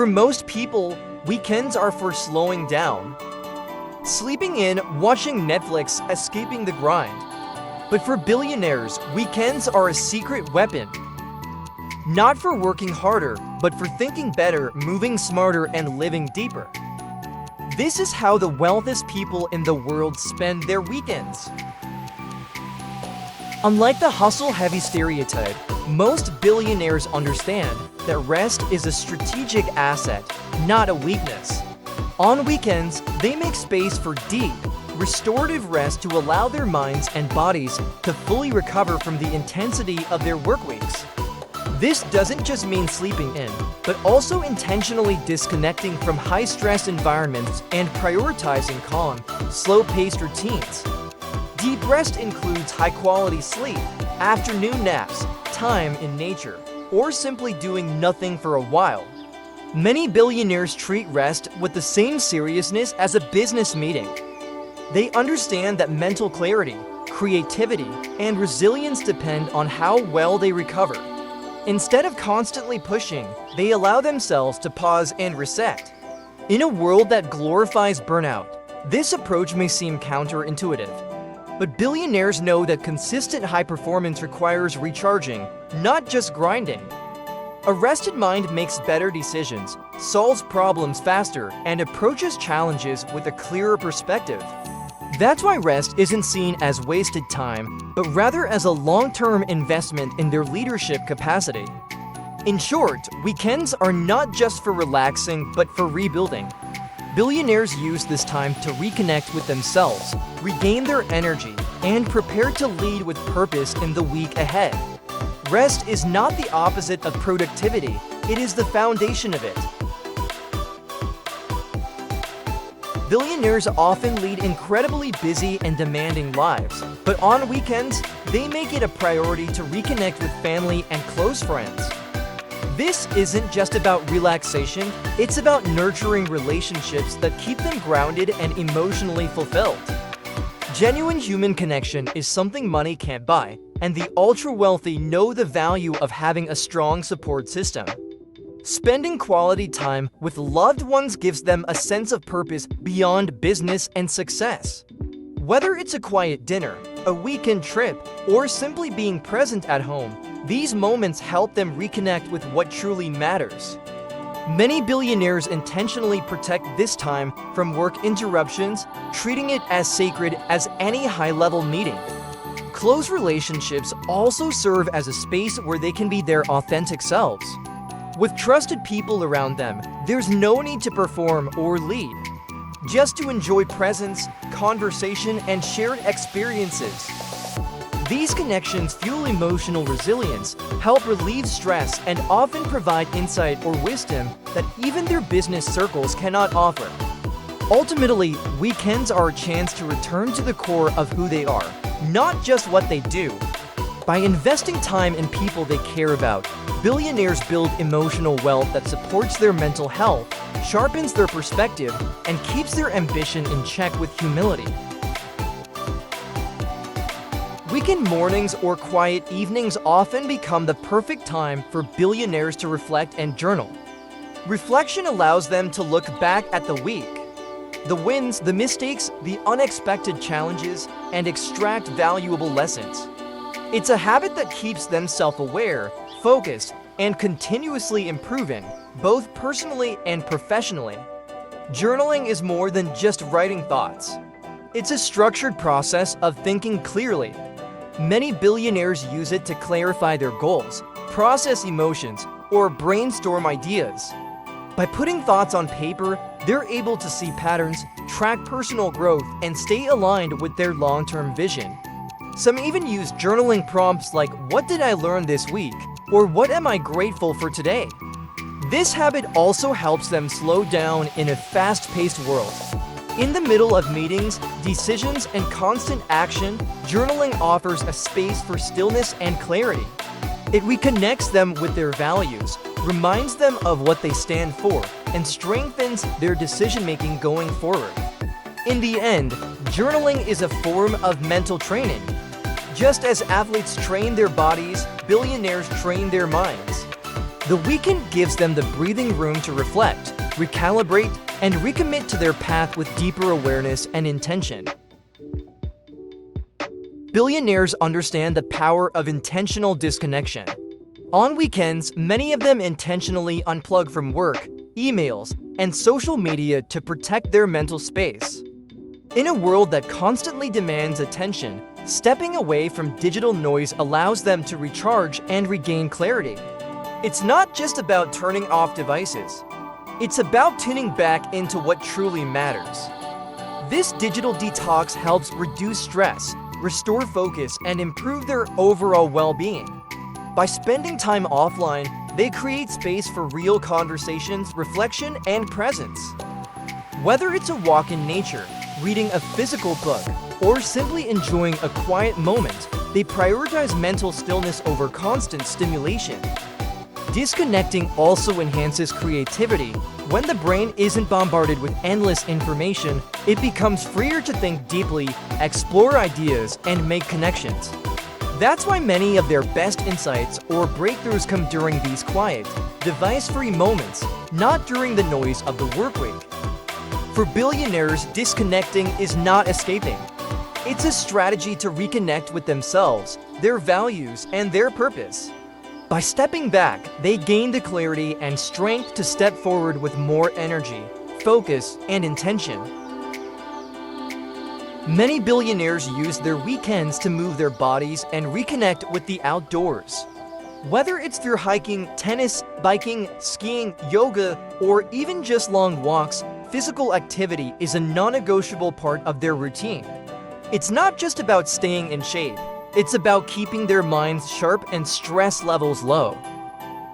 For most people, weekends are for slowing down, sleeping in, watching Netflix, escaping the grind. But for billionaires, weekends are a secret weapon. Not for working harder, but for thinking better, moving smarter, and living deeper. This is how the wealthiest people in the world spend their weekends. Unlike the hustle-heavy stereotype, most billionaires understand that rest is a strategic asset, not a weakness. On weekends, they make space for deep, restorative rest to allow their minds and bodies to fully recover from the intensity of their work weeks. This doesn't just mean sleeping in, but also intentionally disconnecting from high-stress environments and prioritizing calm, slow-paced routines. Deep rest includes high-quality sleep, afternoon naps, time in nature, or simply doing nothing for a while. Many billionaires treat rest with the same seriousness as a business meeting. They understand that mental clarity, creativity, and resilience depend on how well they recover. Instead of constantly pushing, they allow themselves to pause and reset. In a world that glorifies burnout, this approach may seem counterintuitive. But billionaires know that consistent high performance requires recharging, not just grinding. A rested mind makes better decisions, solves problems faster, and approaches challenges with a clearer perspective. That's why rest isn't seen as wasted time, but rather as a long-term investment in their leadership capacity. In short, weekends are not just for relaxing, but for rebuilding. Billionaires use this time to reconnect with themselves, regain their energy, and prepare to lead with purpose in the week ahead. Rest is not the opposite of productivity, it is the foundation of it. Billionaires often lead incredibly busy and demanding lives, but on weekends, they make it a priority to reconnect with family and close friends. This isn't just about relaxation, it's about nurturing relationships that keep them grounded and emotionally fulfilled. Genuine human connection is something money can't buy, and the ultra-wealthy know the value of having a strong support system. Spending quality time with loved ones gives them a sense of purpose beyond business and success. Whether it's a quiet dinner, a weekend trip, or simply being present at home, these moments help them reconnect with what truly matters. Many billionaires intentionally protect this time from work interruptions, treating it as sacred as any high-level meeting. Close relationships also serve as a space where they can be their authentic selves. With trusted people around them, there's no need to perform or lead, just to enjoy presence, conversation, and shared experiences. These connections fuel emotional resilience, help relieve stress, and often provide insight or wisdom that even their business circles cannot offer. Ultimately, weekends are a chance to return to the core of who they are, not just what they do. By investing time in people they care about, billionaires build emotional wealth that supports their mental health, sharpens their perspective, and keeps their ambition in check with humility. Weekend mornings or quiet evenings often become the perfect time for billionaires to reflect and journal. Reflection allows them to look back at the week, the wins, the mistakes, the unexpected challenges, and extract valuable lessons. It's a habit that keeps them self-aware, focused, and continuously improving, both personally and professionally. Journaling is more than just writing thoughts. It's a structured process of thinking clearly. Many billionaires use it to clarify their goals, process emotions, or brainstorm ideas. By putting thoughts on paper, they're able to see patterns, track personal growth, and stay aligned with their long-term vision. Some even use journaling prompts like, "What did I learn this week?" or "What am I grateful for today?" This habit also helps them slow down in a fast-paced world. In the middle of meetings, decisions, and constant action, journaling offers a space for stillness and clarity. It reconnects them with their values, reminds them of what they stand for, and strengthens their decision-making going forward. In the end, journaling is a form of mental training. Just as athletes train their bodies, billionaires train their minds. The weekend gives them the breathing room to reflect, recalibrate, and recommit to their path with deeper awareness and intention. Billionaires understand the power of intentional disconnection. On weekends, many of them intentionally unplug from work, emails, and social media to protect their mental space. In a world that constantly demands attention, stepping away from digital noise allows them to recharge and regain clarity. It's not just about turning off devices. It's about tuning back into what truly matters. This digital detox helps reduce stress, restore focus, and improve their overall well-being. By spending time offline, they create space for real conversations, reflection, and presence. Whether it's a walk in nature, reading a physical book, or simply enjoying a quiet moment, they prioritize mental stillness over constant stimulation. Disconnecting also enhances creativity. When the brain isn't bombarded with endless information, it becomes freer to think deeply, explore ideas, and make connections. That's why many of their best insights or breakthroughs come during these quiet, device-free moments, not during the noise of the workweek. For billionaires, disconnecting is not escaping. It's a strategy to reconnect with themselves, their values, and their purpose. By stepping back, they gain the clarity and strength to step forward with more energy, focus, and intention. Many billionaires use their weekends to move their bodies and reconnect with the outdoors. Whether it's through hiking, tennis, biking, skiing, yoga, or even just long walks, physical activity is a non-negotiable part of their routine. It's not just about staying in shape. It's about keeping their minds sharp and stress levels low.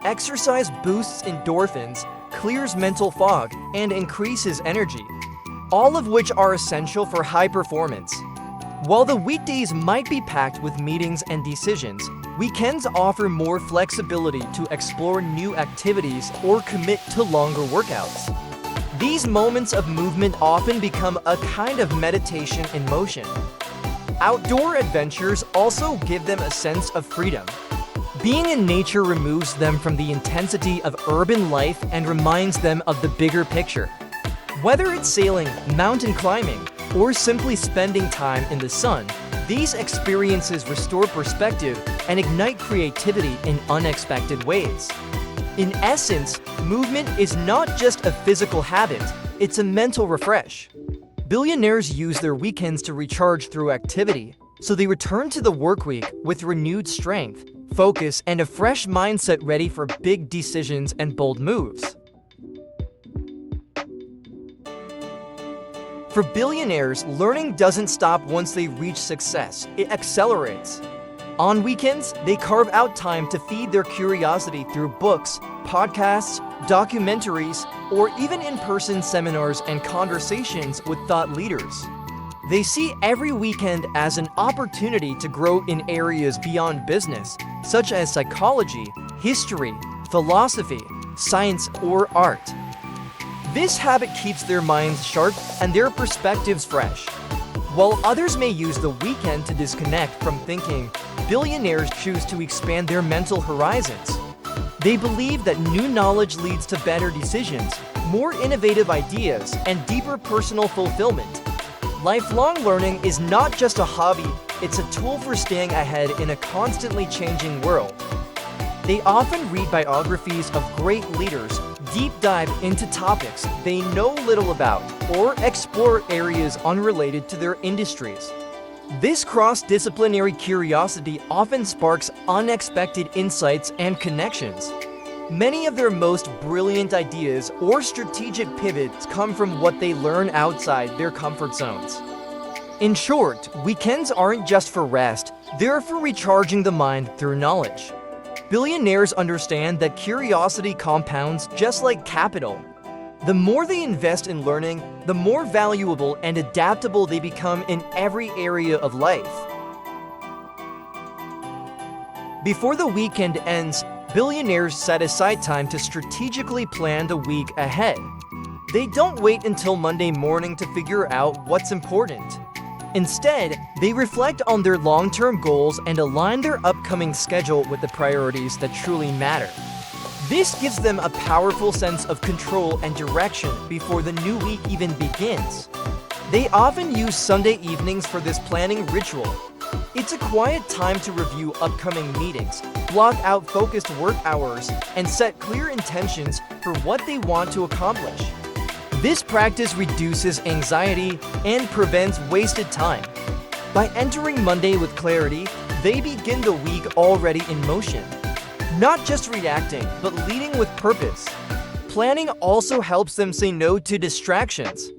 Exercise boosts endorphins, clears mental fog, and increases energy, all of which are essential for high performance. While the weekdays might be packed with meetings and decisions, weekends offer more flexibility to explore new activities or commit to longer workouts. These moments of movement often become a kind of meditation in motion. Outdoor adventures also give them a sense of freedom. Being in nature removes them from the intensity of urban life and reminds them of the bigger picture. Whether it's sailing, mountain climbing, or simply spending time in the sun, these experiences restore perspective and ignite creativity in unexpected ways. In essence, movement is not just a physical habit, it's a mental refresh. Billionaires use their weekends to recharge through activity, so they return to the workweek with renewed strength, focus, and a fresh mindset ready for big decisions and bold moves. For billionaires, learning doesn't stop once they reach success, it accelerates. On weekends, they carve out time to feed their curiosity through books, podcasts, documentaries, or even in-person seminars and conversations with thought leaders. They see every weekend as an opportunity to grow in areas beyond business, such as psychology, history, philosophy, science, or art. This habit keeps their minds sharp and their perspectives fresh. While others may use the weekend to disconnect from thinking, billionaires choose to expand their mental horizons. They believe that new knowledge leads to better decisions, more innovative ideas, and deeper personal fulfillment. Lifelong learning is not just a hobby, it's a tool for staying ahead in a constantly changing world. They often read biographies of great leaders, deep dive into topics they know little about, or explore areas unrelated to their industries. This cross-disciplinary curiosity often sparks unexpected insights and connections. Many of their most brilliant ideas or strategic pivots come from what they learn outside their comfort zones. In short, weekends aren't just for rest, they're for recharging the mind through knowledge. Billionaires understand that curiosity compounds just like capital. The more they invest in learning, the more valuable and adaptable they become in every area of life. Before the weekend ends, billionaires set aside time to strategically plan the week ahead. They don't wait until Monday morning to figure out what's important. Instead, they reflect on their long-term goals and align their upcoming schedule with the priorities that truly matter. This gives them a powerful sense of control and direction before the new week even begins. They often use Sunday evenings for this planning ritual. It's a quiet time to review upcoming meetings, block out focused work hours, and set clear intentions for what they want to accomplish. This practice reduces anxiety and prevents wasted time. By entering Monday with clarity, they begin the week already in motion. Not just reacting, but leading with purpose. Planning also helps them say no to distractions.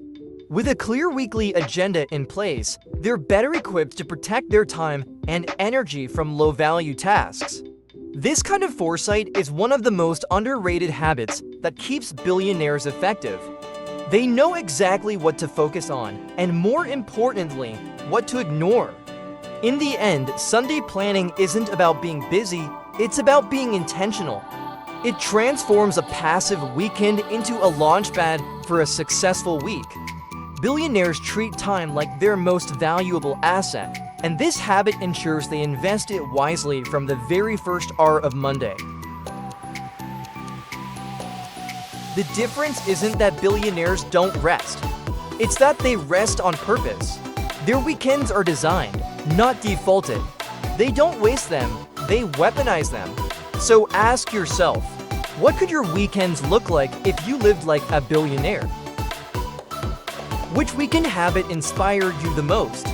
With a clear weekly agenda in place, they're better equipped to protect their time and energy from low-value tasks. This kind of foresight is one of the most underrated habits that keeps billionaires effective. They know exactly what to focus on, and more importantly, what to ignore. In the end, Sunday planning isn't about being busy, it's about being intentional. It transforms a passive weekend into a launchpad for a successful week. Billionaires treat time like their most valuable asset, and this habit ensures they invest it wisely from the very first hour of Monday. The difference isn't that billionaires don't rest. It's that they rest on purpose. Their weekends are designed, not defaulted. They don't waste them, they weaponize them. So ask yourself, what could your weekends look like if you lived like a billionaire? Which weekend habit inspired you the most?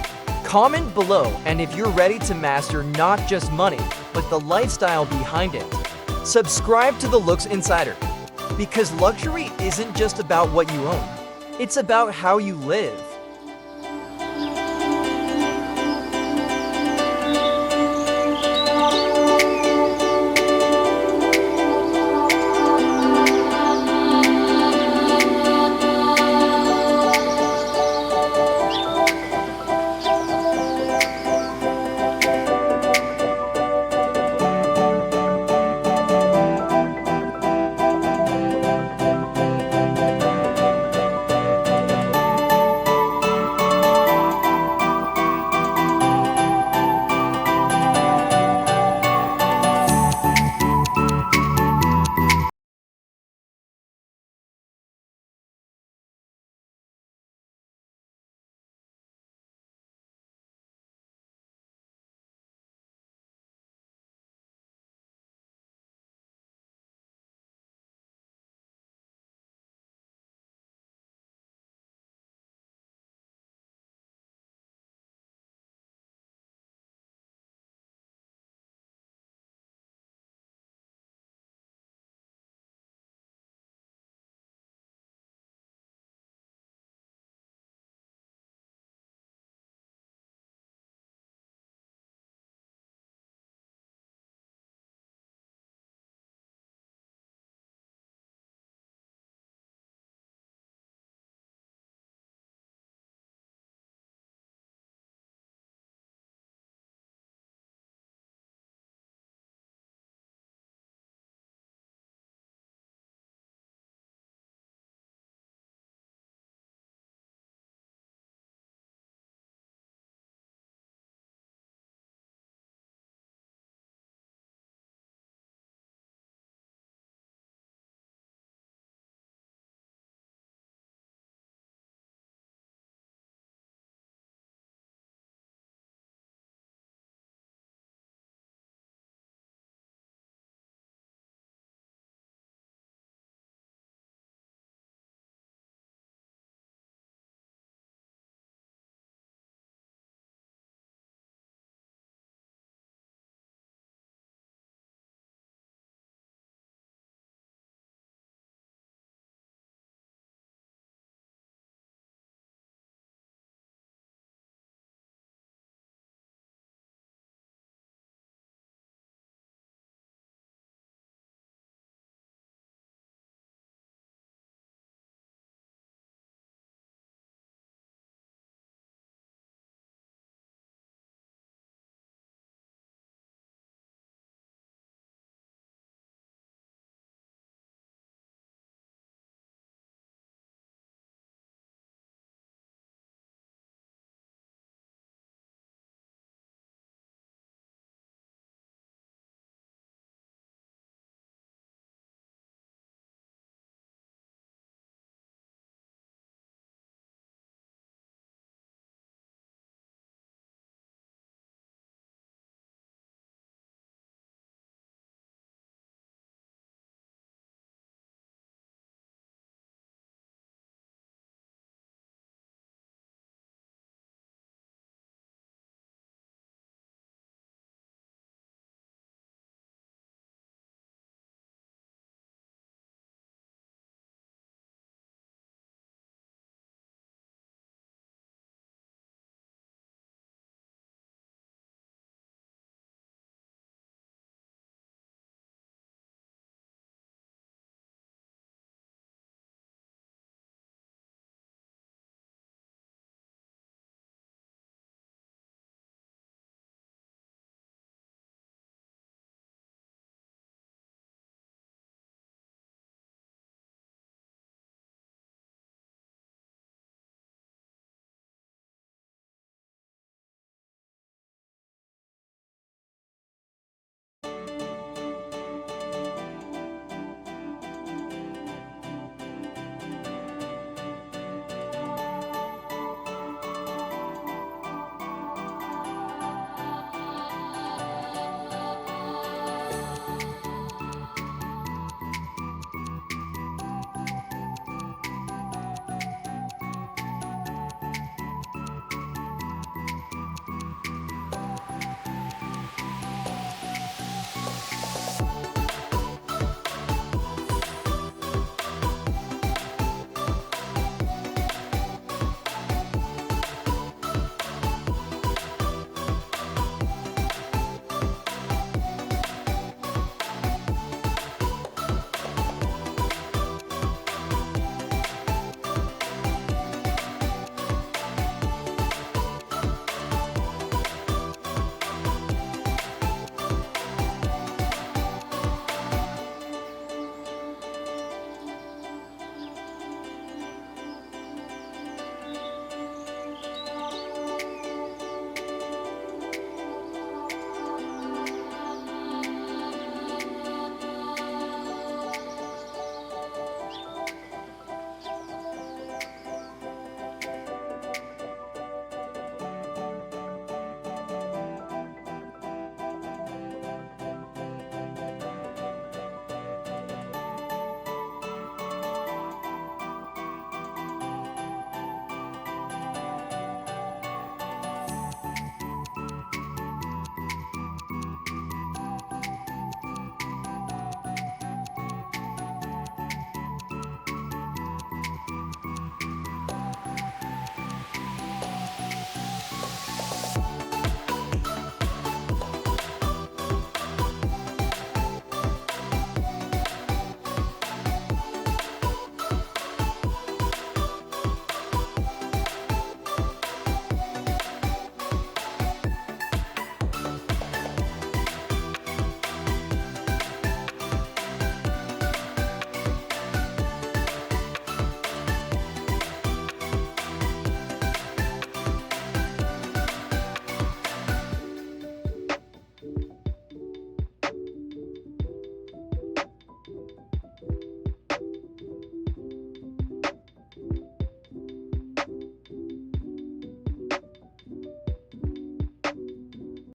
Comment below, and if you're ready to master not just money, but the lifestyle behind it, subscribe to the Luxe Insider. Because luxury isn't just about what you own, it's about how you live.